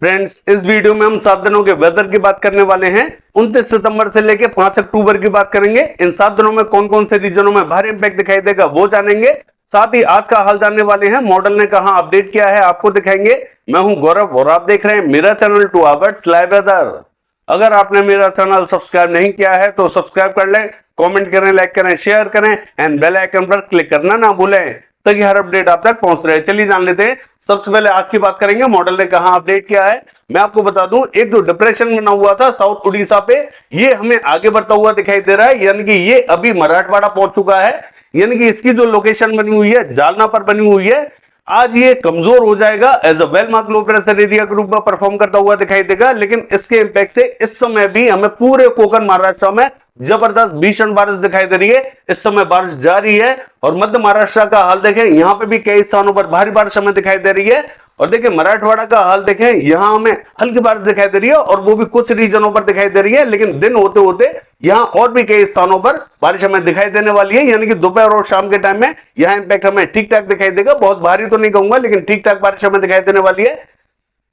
Friends, इस video में हम 7 दिनों के वेदर की बात करने वाले हैं। 29 सितंबर से लेकर 5 अक्टूबर की बात करेंगे। इन 7 दिनों में कौन कौन से रीजनों में भारी इंपैक्ट दिखाई देगा वो जानेंगे। साथ ही आज का हाल जानने वाले हैं, मॉडल ने कहां अपडेट किया है आपको दिखाएंगे। मैं हूं गौरव और आप देख रहे हैं मेरा चैनल 2 आवर्स लाइव वेदर। अगर आपने मेरा चैनल सब्सक्राइब नहीं किया है तो सब्सक्राइब कर लें, कमेंट करें, लाइक करें, शेयर करें एंड बेल आइकन पर क्लिक करना ना भूलें ताकि हर अपडेट आप तक पहुंच रहे। चलिए जान लेते हैं। सबसे पहले आज की बात करेंगे, मॉडल ने कहां अपडेट किया है। मैं आपको बता दूं, एक जो डिप्रेशन बना हुआ था साउथ उड़ीसा पे, ये हमें आगे बढ़ता हुआ दिखाई दे रहा है, यानी कि ये अभी मराठवाड़ा पहुंच चुका है। यानी कि इसकी जो लोकेशन बनी हुई है जालना पर बनी हुई है, आज ये कमजोर हो जाएगा, as a well mark low pressure area के रूप में परफॉर्म करता हुआ दिखाई देगा। लेकिन इसके इंपैक्ट से इस समय भी हमें पूरे कोकण महाराष्ट्र में जबरदस्त भीषण बारिश दिखाई दे रही है। इस समय बारिश जारी है और मध्य महाराष्ट्र का हाल देखें, यहां पे भी कई स्थानों पर भारी बारिश हमें दिखाई दे रही है। और देखिए मराठवाड़ा का हाल देखें, यहां हमें हल्की बारिश दिखाई दे रही है और वो भी कुछ रीजनों पर दिखाई दे रही है। लेकिन दिन होते होते यहां और भी कई स्थानों पर बारिश हमें दिखाई देने वाली है, यानी कि दोपहर और शाम के टाइम में यहां इंपैक्ट हमें ठीक ठाक दिखाई देगा। बहुत भारी तो नहीं कहूंगा, लेकिन ठीक ठाक बारिश हमें दिखाई देने वाली है।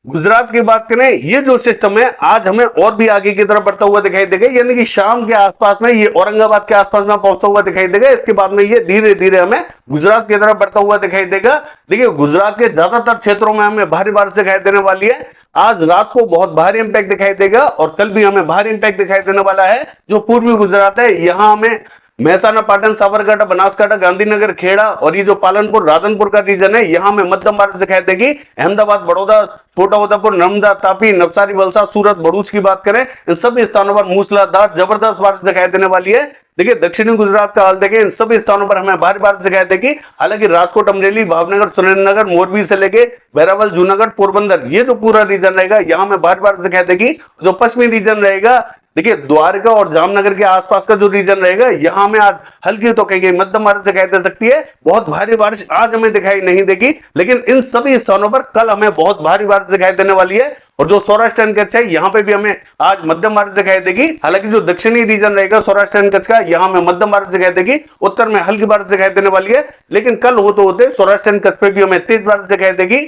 गुजरात की बात करें, ये जो सिस्टम है आज हमें और भी आगे की तरफ बढ़ता हुआ दिखाई देगा, यानी कि शाम के आसपास में ये औरंगाबाद के आसपास में पहुंचता हुआ दिखाई देगा। इसके बाद में ये धीरे धीरे हमें गुजरात की तरफ बढ़ता हुआ दिखाई देगा। देखिए गुजरात के ज्यादातर क्षेत्रों में हमें भारी बारिश दिखाई देने वाली है। आज रात को बहुत भारी इंपैक्ट दिखाई देगा और कल भी हमें भारी इंपैक्ट दिखाई देने वाला है। जो पूर्वी गुजरात है, यहां हमें महसाना, पाटन, साबरकांठा, बनासकांठा, गांधीनगर, खेड़ा और ये जो पालनपुर, राधनपुर का रीजन है, यहां में मध्यम बारिश दिखाई देगी। अहमदाबाद, बड़ौदा, छोटा उदेपुर, नर्मदा, तापी, नवसारी, वलसाड, सूरत, भरूच की बात करें, इन सभी स्थानों पर मूसलाधार जबरदस्त बारिश दिखाई देने वाली है। देखिए दक्षिणी गुजरात का हाल देखें, इन सभी स्थानों पर हमें भारी बारिश दिखाई देगी। हालांकि राजकोट, अमरेली, भावनगर, सुरेंद्रनगर, मोरबी से लेके बैरावल, जूनागढ़, पोरबंदर, ये जो पूरा रीजन रहेगा यहां में भारी बारिश दिखाई देगी। जो पश्चिमी रीजन रहेगा, देखिए द्वारका और जामनगर के आसपास का जो रीजन रहेगा, यहां में आज हल्की तो कहीं मध्यम बारिश दिखाई दे सकती है। बहुत भारी बारिश आज हमें दिखाई नहीं देगी, लेकिन इन सभी स्थानों पर कल हमें बहुत भारी बारिश दिखाई देने वाली है। और जो सौराष्ट्र एंड कच्छ है, यहां पे भी हमें आज मध्यम बारिश दिखाई देगी। हालांकि जो दक्षिणी रीजन रहेगा सौराष्ट्र एंड कच्छ का, यहां में मध्यम बारिश दिखाई देगी, उत्तर में हल्की बारिश दिखाई देने वाली है। लेकिन कल होते होते सौराष्ट्र एंड कच्छ पे भी हमें तेज बारिश दिखाई देगी।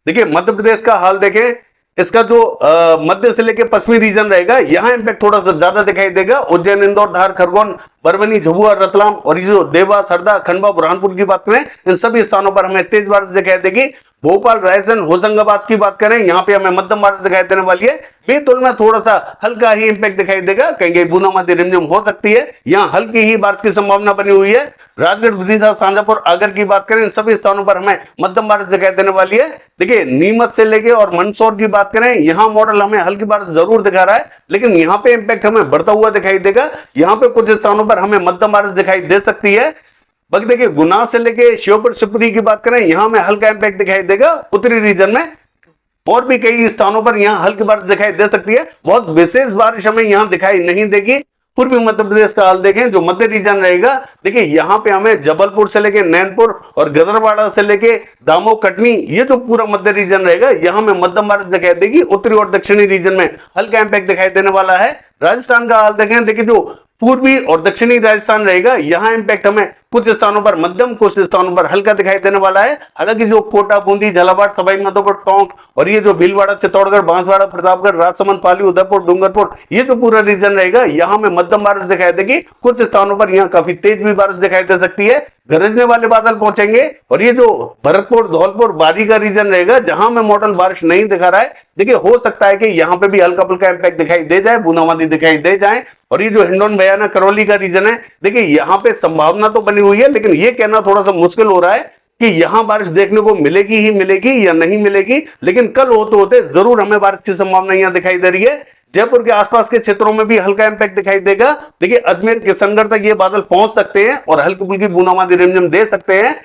देखिए मध्य प्रदेश का हाल देखें, इसका जो मध्य से लेकर पश्चिमी रीजन रहेगा, यहां इंपैक्ट थोड़ा सा ज्यादा दिखाई देगा। उज्जैन, इंदौर, धार, खरगोन, परभनी, झबुआ, रतलाम और ये जो देवास, हरदा, खंडवा, बुरहानपुर की बात करें, इन सभी स्थानों पर हमें तेज बारिश दिखाई देगी। भोपाल, रायसेन, होशंगाबाद की बात करें, यहां पे हमें मध्यम बारिश दिखाई देने वाली है। बेतुल में थोड़ा सा हल्का ही इंपैक्ट दिखाई देगा, कहीं बूंदाबांदी रिमझिम हो सकती है, यहां हल्की ही बारिश की संभावना बनी हुई है। राजगढ़, विदिशा, शाजापुर, आगर की बात करें, इन सभी स्थानों पर हमें मध्यम बारिश दिखाई देने वाली है। देखिए नीमच से लेके और मंदसौर की बात करें, यहां मॉडल हमें हल्की बारिश जरूर दिखा रहा है, लेकिन यहां पे इंपैक्ट हमें बढ़ता हुआ दिखाई देगा। यहां पे कुछ स्थानों पर हमें मध्यम बारिश दिखाई दे सकती है। बाकी देखिए गुना से लेके श्योपुर, शिवपुरी की बात करें, यहां में हल्का इंपैक्ट दिखाई देगा। उत्तरी रीजन में और भी कई स्थानों पर यहां हल्की बारिश दिखाई दे सकती है। बहुत विशेष बारिश हमें यहां दिखाई नहीं देगी। पूर्वी मध्य प्रदेश का हाल देखें, जो मध्य रीजन रहेगा, देखिए यहां पे हमें जबलपुर से लेके नैनपुर और गदरवाड़ा से लेके दामो, कटनी, ये जो पूरा मध्य रीजन रहेगा, यहां में मध्यम बारिश दिखाई देगी। उत्तरी और दक्षिणी रीजन में हल्का इंपैक्ट दिखाई देने वाला है। राजस्थान का हाल देखें, देखिए जो पूर्वी और दक्षिणी राजस्थान रहेगा, यहां इंपैक्ट हमें कुछ स्थानों पर मध्यम, कुछ स्थानों पर हल्का दिखाई देने वाला है। हालांकि जो कोटा, बूंदी, झालावाड़, सवाई माधोपुर, टोंक और ये जो भीलवाड़ा, चित्तौड़गढ़, बांसवाड़ा, प्रतापगढ़, राजसमंद, पाली, उदयपुर, डूंगरपुर, ये जो पूरा रीजन रहेगा, यहां में मध्यम बारिश दिखाई देगी। कुछ स्थानों पर यहां काफी तेज भी बारिश दिखाई दे सकती है। गरजने वाले बादल पहुंचेंगे। और ये जो भरतपुर, धौलपुर, बारी का रीजन रहेगा, जहां में मॉडल बारिश नहीं दिखा रहा है, देखिए हो सकता है कि यहां पे भी हल्का फुल्का इंपैक्ट दिखाई दे जाए, बूंदाबांदी दिखाई दे जाए। और ये जो हिंडौन, बयाना, करौली का रीजन है, देखिए यहां पे संभावना तो बनी हुई है, लेकिन ये कहना थोड़ा सा मुश्किल हो रहा है कि यहां बारिश देखने को मिलेगी ही मिलेगी या नहीं मिलेगी। लेकिन कल होते होते जरूर हमें बारिश की संभावना यहां दिखाई दे रही है। जयपुर के आसपास के क्षेत्रों में भी हल्का इंपैक्ट दिखाई देगा। देखिए अजमेर, किशनगढ़ तक ये बादल पहुंच सकते हैं और हल्की फुल्की बूंदाबांदी रिमझिम दे सकते हैं।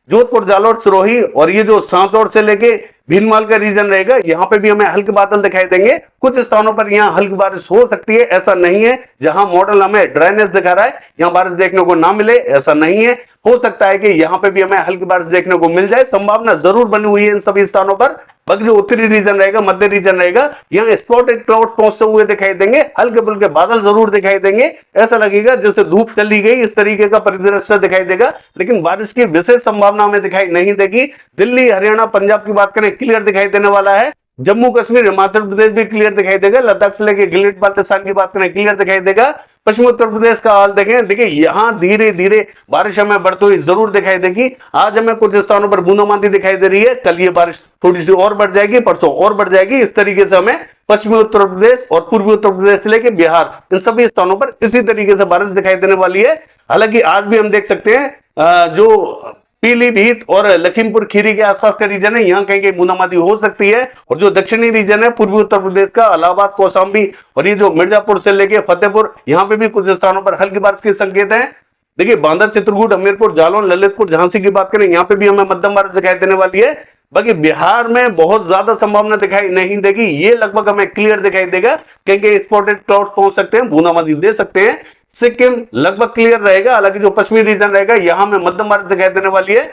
जोधपुर, जालोर, सिरोही और ये जो सांचौर से लेके भीनमाल का रीजन रहेगा, यहां पे भी हमें हल्के बादल दिखाई देंगे। कुछ स्थानों पर यहां हल्की बारिश हो सकती है, ऐसा नहीं है। जहां मॉडल हमें ड्राइनेस दिखा रहा है, यहां बारिश देखने को ना मिले, ऐसा नहीं है। हो सकता है कि यहां पे भी हमें हल्की बारिश देखने को मिल जाए, संभावना जरूर बनी हुई है इन सभी स्थानों पर। बाकी जो उत्तरी रीजन रहेगा, मध्य रीजन रहेगा, यहाँ स्पॉटेड क्लाउड पहुंचते हुए दिखाई देंगे, हल्के फुल्के बादल जरूर दिखाई देंगे। ऐसा लगेगा जैसे धूप चली गई, इस तरीके का परिदृश्य दिखाई देगा, लेकिन बारिश की विशेष संभावना हमें दिखाई नहीं देगी। दिल्ली, हरियाणा, पंजाब की बात करें, क्लियर दिखाई देने वाला है। जम्मू कश्मीर हिमाचल प्रदेश भी क्लियर दिखाई देगा, लद्दाख से लेके गिलगित बाल्टिस्तान की बात करें क्लियर दिखाई देगा। पश्चिमी उत्तर प्रदेश का हाल देखें, देखिए यहाँ धीरे धीरे बारिश हमें बढ़ती हुई जरूर दिखाई देगी। आज हमें कुछ स्थानों पर बूंदाबांदी दिखाई दे रही है, कल ये बारिश थोड़ी सी और बढ़ जाएगी, परसों और बढ़ जाएगी। इस तरीके से हमें पश्चिमी उत्तर प्रदेश और पूर्वी उत्तर प्रदेश से लेकर बिहार इन सभी स्थानों पर इसी तरीके से बारिश दिखाई देने वाली है। हालांकि आज भी हम देख सकते हैं जो पीलीभीत और लखीमपुर खीरी के आसपास का रीजन है, यहाँ कहीं कहीं बूंदाबांदी हो सकती है। और जो दक्षिणी रीजन है पूर्वी उत्तर प्रदेश का, इलाहाबाद, कौशाम्बी और ये जो मिर्जापुर से लेके फतेहपुर, यहाँ पे भी कुछ स्थानों पर हल्की बारिश के संकेत हैं। देखिए बांदा, चित्रकूट, हमीरपुर, जालौन, ललितपुर, झांसी की बात करें, यहाँ पे भी हमें मध्यम बारिश दिखाई देने वाली है। बाकी बिहार में बहुत ज्यादा संभावना दिखाई नहीं देगी, ये लगभग हमें क्लियर दिखाई देगा, क्योंकि स्पॉटेड क्लाउड पहुंच सकते हैं, बूंदाबांदी दे सकते हैं। सिक्किम लगभग क्लियर रहेगा, हालांकि जो पश्चिमी रीजन रहेगा यहां में मध्यम बारिश दिखाई देने वाली है।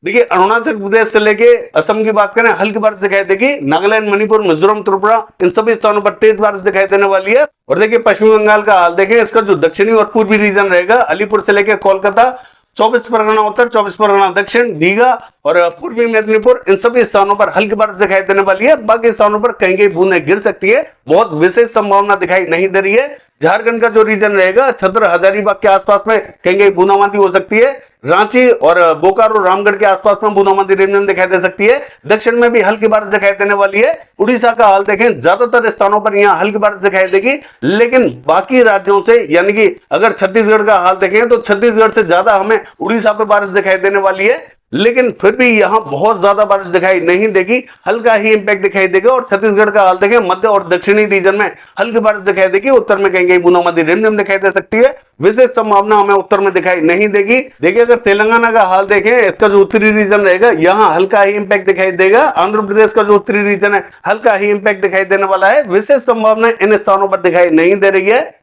देखिए अरुणाचल प्रदेश से लेके असम की बात करें हल्की बारिश दिखाई देगी। नागालैंड, मणिपुर, मिजोरम, त्रिपुरा इन सभी स्थानों पर तेज बारिश दिखाई देने वाली है। और देखिए पश्चिम बंगाल का हाल देखें, इसका जो दक्षिणी और पूर्वी रीजन रहेगा, अलीपुर से लेकर कोलकाता, 24 परगना उत्तर, 24 परगना दक्षिण, दीघा और पूर्वी मेदिनीपुर इन सभी स्थानों पर हल्की बारिश दिखाई देने वाली है। बाकी स्थानों पर कहीं कहीं बूंदें गिर सकती है, बहुत विशेष संभावना दिखाई नहीं दे रही है। झारखंड का जो रीजन रहेगा, छत्र, हजारीबाग के आसपास में कहीं कहीं बूंदाबांदी हो सकती है। रांची और बोकारो, रामगढ़ के आसपास में बूंदाबांदी रिमझिम दिखाई दे सकती है। दक्षिण में भी हल्की बारिश दिखाई देने वाली है। उड़ीसा का हाल देखें, ज्यादातर स्थानों पर यहां हल्की बारिश दिखाई देगी, लेकिन बाकी राज्यों से, यानी कि अगर छत्तीसगढ़ का हाल देखें तो छत्तीसगढ़ से ज्यादा हमें उड़ीसा पर बारिश दिखाई देने वाली है। लेकिन फिर भी यहां बहुत ज्यादा बारिश दिखाई नहीं देगी, हल्का ही इंपैक्ट दिखाई देगा। और छत्तीसगढ़ का हाल देखें, मध्य और दक्षिणी रीजन में हल्की बारिश दिखाई देगी, उत्तर में कहीं कहीं बूंदाबांदी रिमझिम दिखाई दे सकती है। विशेष संभावना हमें उत्तर में दिखाई नहीं देगी। देखिए अगर तेलंगाना का हाल देखें, इसका जो उत्तरी रीजन रहेगा यहां हल्का ही इंपैक्ट दिखाई देगा। आंध्र प्रदेश का जो उत्तरी रीजन है हल्का ही इंपैक्ट दिखाई देने वाला है। विशेष संभावना इन स्थानों पर दिखाई नहीं दे रही है।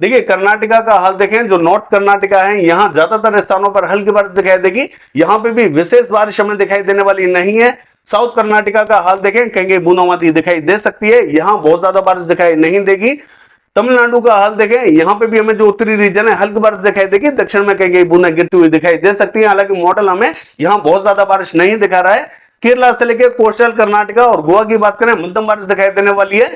देखिए कर्नाटका का हाल देखें, जो नॉर्थ कर्नाटका है यहां ज्यादातर स्थानों पर हल्की बारिश दिखाई देगी, यहां पे भी विशेष बारिश हमें दिखाई देने वाली नहीं है। साउथ कर्नाटका का हाल देखें, कहीं बूंदाबांदी दिखाई दे सकती है, यहां बहुत ज्यादा बारिश दिखाई नहीं देगी। तमिलनाडु का हाल देखें, यहां पे भी हमें जो उत्तरी रीजन है हल्की बारिश दिखाई देगी, दक्षिण में कहीं बूंदें गिरती हुई दिखाई दे सकती है। हालांकि मॉडल हमें यहां बहुत ज्यादा बारिश नहीं दिखा रहा है। केरला से लेकर कोस्टल कर्नाटका और गोवा की बात करें, मध्यम बारिश दिखाई देने वाली है।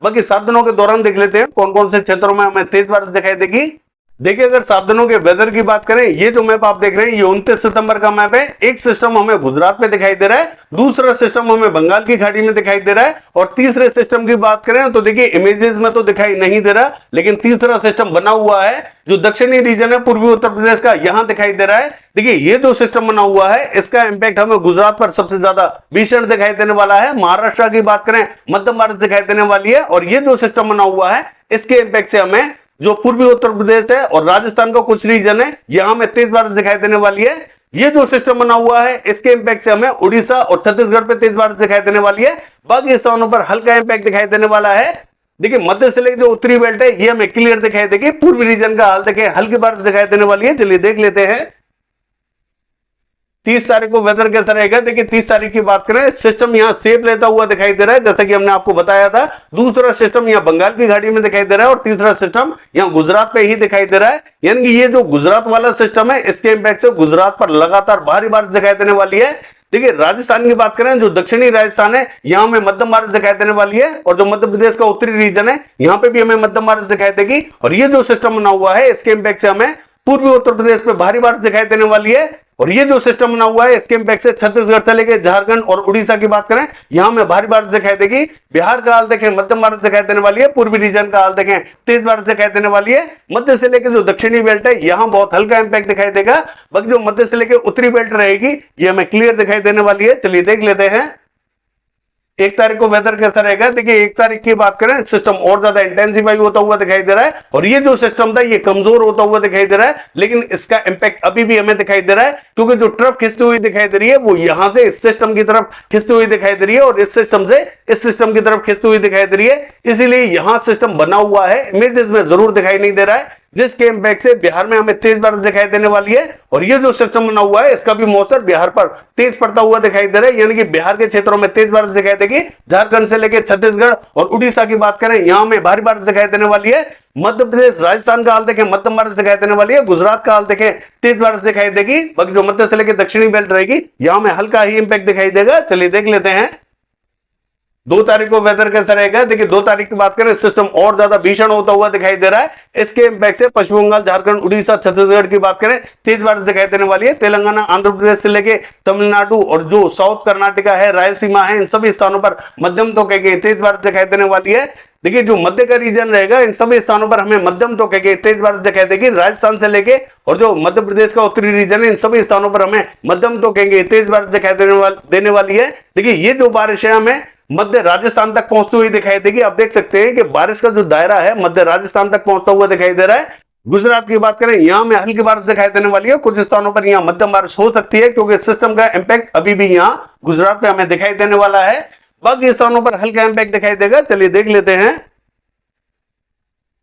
बाकी 7 दिनों के दौरान देख लेते हैं कौन कौन से क्षेत्रों में हमें तेज बारिश दिखाई देगी। देखिए अगर 7 दिनों के वेदर की बात करें, ये जो मैप आप देख रहे हैं ये 29 सितंबर का मैप है। एक सिस्टम हमें गुजरात में दिखाई दे रहा है, दूसरा सिस्टम हमें बंगाल की खाड़ी में दिखाई दे रहा है, और तीसरे सिस्टम की बात करें तो देखिए इमेजेस में तो दिखाई नहीं दे रहा, लेकिन तीसरा सिस्टम बना हुआ है जो दक्षिणी रीजन है पूर्वी उत्तर प्रदेश का, यहां दिखाई दे रहा है। देखिए ये जो सिस्टम बना हुआ है इसका इंपैक्ट हमें गुजरात पर सबसे ज्यादा भीषण दिखाई देने वाला है। महाराष्ट्र की बात करें मध्यम बारिश दिखाई देने वाली है, और ये जो सिस्टम बना हुआ है इसके इंपैक्ट से हमें जो पूर्वी उत्तर प्रदेश है और राजस्थान का कुछ रीजन है यहां में तेज बारिश दिखाई देने वाली है। ये जो सिस्टम बना हुआ है इसके इंपैक्ट से हमें उड़ीसा और छत्तीसगढ़ पे तेज बारिश दिखाई देने वाली है। बाकी स्थानों पर हल्का इंपैक्ट दिखाई देने वाला है। देखिए मध्य से लेकर जो उत्तरी बेल्ट है ये हमें क्लियर दिखाई देगी। पूर्वी रीजन का हाल देखें, हल्की बारिश दिखाई देने वाली है। चलिए देख लेते हैं 30 तारीख को वेदर कैसा रहेगा। देखिए 30 तारीख की बात करें, सिस्टम यहां शेप लेता हुआ दिखाई दे रहा है, जैसा कि हमने आपको बताया था। दूसरा सिस्टम यहां बंगाल की खाड़ी में दिखाई दे रहा है, और तीसरा सिस्टम यहां गुजरात पे ही दिखाई दे रहा है। यानी कि ये जो गुजरात वाला सिस्टम है इसके इंपैक्ट से गुजरात पर लगातार भारी बारिश दिखाई देने वाली है। देखिए राजस्थान की बात करें, जो दक्षिणी राजस्थान है यहां में मध्यम बारिश दिखाई देने वाली है, और जो मध्य प्रदेश का उत्तरी रीजन है यहां पे भी हमें मध्यम बारिश दिखाई देगी। और ये जो सिस्टम बना हुआ है इसके इंपैक्ट से हमें पूर्वी उत्तर प्रदेश पे भारी बारिश दिखाई देने वाली है। और ये जो सिस्टम बना हुआ है इसके इंपैक्ट से छत्तीसगढ़ से लेकर झारखंड और उड़ीसा की बात करें यहां में भारी बारिश दिखाई देगी। बिहार का हाल देखें, मध्यम बारिश दिखाई देने वाली है। पूर्वी रीजन का हाल देखें, तेज बारिश दिखाई देने वाली है। मध्य से लेकर जो दक्षिणी बेल्ट है यहां बहुत हल्का इंपैक्ट दिखाई देगा। बाकी जो मध्य से लेकर उत्तरी बेल्ट रहेगी ये हमें क्लियर दिखाई देने वाली है। चलिए देख लेते हैं 1 तारीख को वेदर कैसा रहेगा। देखिए 1 तारीख की बात करें, सिस्टम और ज्यादा इंटेंसिफाई होता हुआ दिखाई दे रहा है, और ये जो सिस्टम था ये कमजोर होता हुआ दिखाई दे रहा है, लेकिन इसका इंपैक्ट अभी भी हमें दिखाई दे रहा है, क्योंकि जो ट्रफ खिंचती हुई दिखाई दे रही है वो यहां से इस सिस्टम की तरफ खिंचती हुई दिखाई दे रही है, और इस सिस्टम से इस सिस्टम की तरफ खिंचती हुई दिखाई दे रही है। इसीलिए यहां सिस्टम बना हुआ है, इमेजेस में जरूर दिखाई नहीं दे रहा है, जिसके इंपैक्ट से बिहार में हमें तेज बारिश दिखाई देने वाली है। और ये जो सिस्टम बना हुआ है इसका भी मौसम बिहार पर तेज पड़ता हुआ दिखाई दे रहा है, यानी कि बिहार के क्षेत्रों में तेज बारिश दिखाई देगी। झारखंड से लेकर छत्तीसगढ़ और उड़ीसा की बात करें यहां में भारी बारिश दिखाई देने वाली है। मध्य प्रदेश राजस्थान का हाल देखें, मध्यम बारिश दिखाई देने वाली है। गुजरात का हाल देखें, तेज बारिश दिखाई देगी। बाकी जो मध्य से लेकर दक्षिणी बेल्ट रहेगी यहां में हल्का ही इंपैक्ट दिखाई देगा। चलिए देख लेते हैं 2 तारीख को वेदर कैसा रहेगा? देखिए 2 तारीख की बात करें, सिस्टम और ज्यादा भीषण होता हुआ दिखाई दे रहा है। इसके इंपैक्ट से पश्चिम बंगाल, झारखंड, उड़ीसा, छत्तीसगढ़ की बात करें, तेज बारिश दिखाई देने वाली है। तेलंगाना, आंध्र प्रदेश से लेके तमिलनाडु और जो साउथ कर्नाटका है, रायलसीमा है, इन सभी स्थानों पर मध्यम तो कहीं तेज बारिश दिखाई देने वाली है। देखिए जो मध्य का रीजन रहेगा, इन सभी स्थानों पर हमें मध्यम तो कहीं तेज बारिश दिखाई देगी। राजस्थान से लेके और जो मध्य प्रदेश का उत्तरी रीजन है, इन सभी स्थानों पर हमें मध्यम तो कहीं तेज बारिश दिखाई देने वाली है। देखिए ये जो बारिश है हमें मध्य राजस्थान तक पहुंचती हुई दिखाई देगी। आप देख सकते हैं कि बारिश का जो दायरा है मध्य राजस्थान तक पहुंचता हुआ दिखाई दे रहा है। गुजरात की बात करें, यहां में हल्की बारिश दिखाई देने वाली है। कुछ स्थानों पर यहां मध्यम बारिश हो सकती है, क्योंकि सिस्टम का इंपैक्ट अभी भी यहां गुजरात पे हमें दिखाई देने वाला है। बाकी स्थानों पर हल्का इंपैक्ट दिखाई देगा। चलिए देख लेते हैं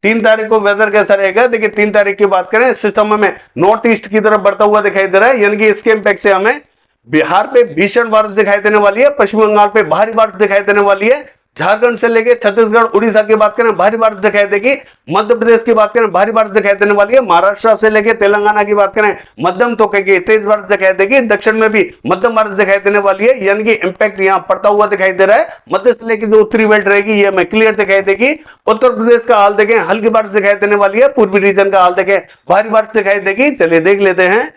3 तारीख को वेदर कैसा रहेगा। देखिए 3 तारीख की बात करें, सिस्टम हमें नॉर्थ ईस्ट की तरफ बढ़ता हुआ दिखाई दे रहा है, यानी कि इसके इंपैक्ट से हमें बिहार पे भीषण बारिश दिखाई देने वाली है, पश्चिम बंगाल पे भारी बारिश दिखाई देने वाली है, झारखंड से लेके छत्तीसगढ़, उड़ीसा की बात करें भारी बारिश दिखाई देगी, मध्य प्रदेश की बात करें भारी बारिश दिखाई देने वाली है, महाराष्ट्र से लेके तेलंगाना की बात करें मध्यम तो कहीं तेज बारिश दिखाई देगी, दक्षिण में भी मध्यम बारिश दिखाई देने वाली है, यानी कि इंपैक्ट यहां पड़ता हुआ दिखाई दे रहा है। मध्य से लेकर जो उत्तरी बेल्ट रहेगी ये हमें क्लियर दिखाई देगी। उत्तर प्रदेश का हाल देखें, हल्की बारिश दिखाई देने वाली है। पूर्वी रीजन का हाल देखें, भारी बारिश दिखाई देगी। चलिए देख लेते हैं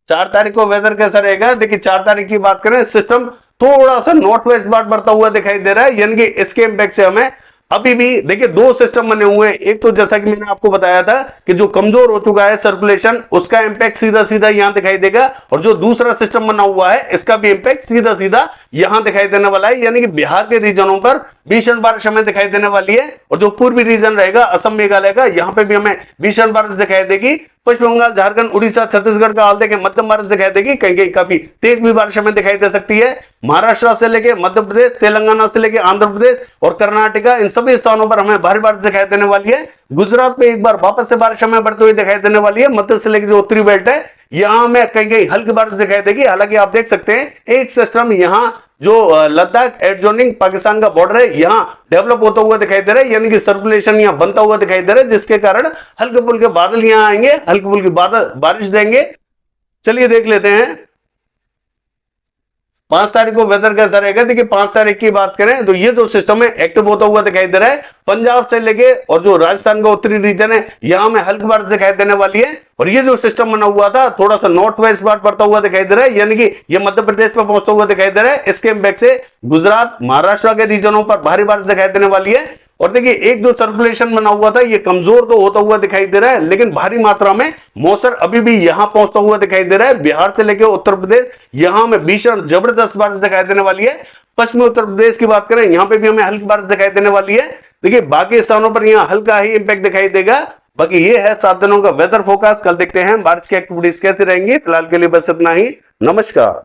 4 तारीख को वेदर कैसा रहेगा। देखिए 4 तारीख की बात करें, सिस्टम थोड़ा सा नॉर्थ वेस्ट बार बढ़ता हुआ दिखाई दे रहा है, यानी कि इसके इंपैक्ट से हमें अभी भी देखिए 2 सिस्टम बने हुए हैं। एक तो जैसा कि मैंने आपको बताया था कि जो कमजोर हो चुका है सर्कुलेशन, उसका इंपैक्ट सीधा सीधा यहां दिखाई देगा, और जो दूसरा सिस्टम बना हुआ है इसका भी इंपैक्ट सीधा सीधा यहां दिखाई देने वाला है, यानी कि बिहार के रीजनों पर भीषण बारिश हमें दिखाई देने वाली है। और जो पूर्वी रीजन रहेगा असम, मेघालय का, यहां पे भी हमें भीषण बारिश दिखाई देगी। पश्चिम बंगाल, झारखंड, उड़ीसा, छत्तीसगढ़ का हाल देखें, मध्यम बारिश दिखाई देगी, कहीं कहीं काफी तेज भी बारिश हमें दिखाई दे सकती है। महाराष्ट्र से लेके मध्य प्रदेश, तेलंगाना से लेके आंध्र प्रदेश और कर्नाटका, इन सभी स्थानों पर हमें भारी बारिश दिखाई देने वाली है। गुजरात में एक बार वापस से बारिश हमें बढ़ती हुई दिखाई देने वाली है। मध्य से लेकर जो उत्तरी बेल्ट है यहां में कहीं कहीं हल्की बारिश दिखाई देगी। हालांकि आप देख सकते हैं एक सिस्टम यहां जो लद्दाख एडजॉइनिंग पाकिस्तान का बॉर्डर है यहां डेवलप होता हुआ दिखाई दे रहा है, यानी कि सर्कुलेशन यहां बनता हुआ दिखाई दे रहा है, जिसके कारण हल्के फुल्के बादल यहां आएंगे, हल्के फुल्के बादल बारिश देंगे। चलिए देख लेते हैं 5 तारीख को वेदर कैसा रहेगा। देखिए 5 तारीख की बात करें तो ये जो सिस्टम है एक्टिव होता हुआ दिखाई दे रहा है। पंजाब से लेके और जो राजस्थान का उत्तरी रीजन है यहां में हल्की बारिश दिखाई देने वाली है। और ये जो सिस्टम बना हुआ था थोड़ा सा नॉर्थ वेस्ट बार बढ़ता हुआ दिखाई दे रहा है, यानी कि ये मध्य प्रदेश पर पहुंचता हुआ दिखाई दे रहा है। इसके इंपैक्ट से गुजरात, महाराष्ट्र के रीजनों पर भारी बारिश दिखाई देने वाली है। और देखिए एक जो सर्कुलेशन बना हुआ था ये कमजोर तो होता हुआ दिखाई दे रहा है, लेकिन भारी मात्रा में मौसम अभी भी यहां पहुंचता हुआ दिखाई दे रहा है। बिहार से लेकर उत्तर प्रदेश यहां में भीषण जबरदस्त बारिश दिखाई देने वाली है। पश्चिमी उत्तर प्रदेश की बात करें यहां पे भी हमें हल्की बारिश दिखाई देने वाली है। देखिए बाकी स्थानों पर यहां हल्का ही इंपैक्ट दिखाई देगा। बाकी ये है 7 दिनों का वेदर फोरकास्ट। कल देखते हैं बारिश की एक्टिविटीज कैसे रहेंगी। फिलहाल के लिए बस इतना ही। नमस्कार।